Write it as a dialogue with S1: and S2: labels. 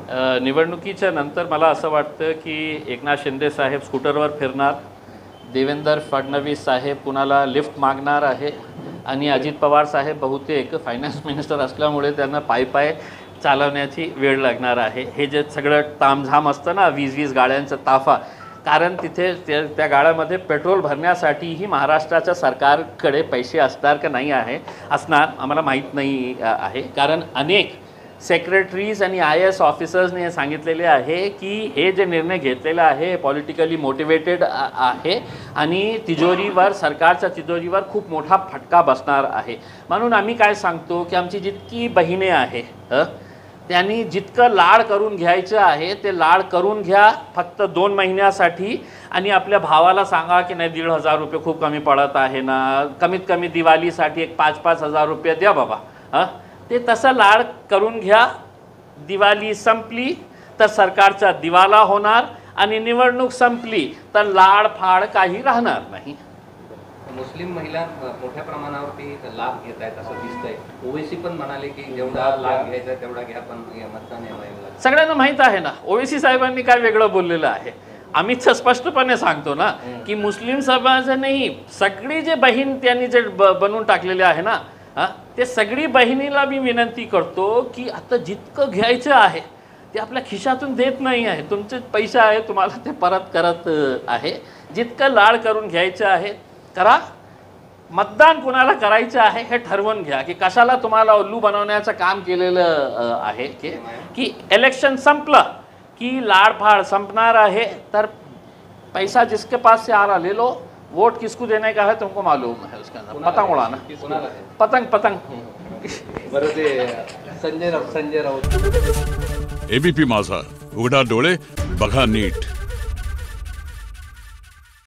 S1: निवडणुकीच्या नंतर मला असं वाटतं की एकनाथ शिंदे साहेब स्कूटरवर फिरणार, देवेंद्र फडणवीस साहेब कुणाला लिफ्ट मागणार आहे आणि अजित पवार साहेब बहुतेक फायनान्स मिनिस्टर असल्यामुळे त्यांना पायी चालवण्याची वेळ लागणार आहे। हे जे सगळं तामझाम असतं ना, 20-20 गाड्यांचा ताफा, कारण तिथे त्या गाड्यामध्ये पेट्रोल भरण्यासाठीही महाराष्ट्राच्या सरकारकडे पैसे असणार का नाही असणार आम्हाला माहीत नाही आहे। कारण अनेक सेक्रेटरीज आणि IAS ऑफिसर्सने हे सांगितलेले आहे की हे जे निर्णय घेतलेला आहे पॉलिटिकली मोटिवेटेड आहे आणि तिजोरीवर, सरकारच्या तिजोरीवर खूप मोठा फटका बसणार आहे। म्हणून आम्ही काय सांगतो की आमची जितकी बहिणे आहे त्यांनी जितकं लाड करून घ्यायचं आहे ते लाड करून घ्या फक्त 2 महिन्यासाठी, आणि आपल्या भावाला सांगा की नाही 1,500 रुपये खूप कमी पडत आहे ना, कमीत कमी दिवाळीसाठी एक 5-5 हजार रुपये द्या बाबा। ते तसं लाड करून घ्या। दिवाळी संपली तर सरकारचा दिवाला होणार आणि निवडणूक संपली तर लाडफाड काही राहणार नाही।
S2: मुस्लिम महिला मोठ्या प्रमाणावरती लाभ घेत आहेत असं दिसतंय। ओवेसी पण म्हणाले की जेवढा लाभ घ्यायचा तेवढा घ्या, पण मतदान यावं।
S1: सगळ्यांना माहीत आहे ना ओवेसी साहेबांनी काय वेगळं बोललेलं आहे। आम्ही स्पष्टपणे सांगतो ना की मुस्लिम समाजानेही सगळी जे बहीण त्यांनी जे बनवून टाकलेले आहे ना, ते सगळी बहिणीला मी विनंती करतो की आता जितकं घ्यायचं आहे ते आपल्या खिशातून देत नाही आहे, तुमचे पैसे आहे तुम्हाला ते परत करत आहे। जितकं लाड करून घ्यायचं आहे करा। मतदान कुणाला करायचं आहे हे ठरवून घ्या की कशाला तुम्हाला उल्लू बनवण्याचं काम केलेलं आहे की इलेक्शन संपलं की लाडफाड संपणार आहे, तर पैसा जिसके पास से आ रहा ले लो, वोट किसको देने का है तुमको मालूम है, उसका नाम पतंग उड़ाना, पतंग।
S2: बरं, ते संजय राऊत।
S3: ABP माझा, उघडा डोळे बघा नीट।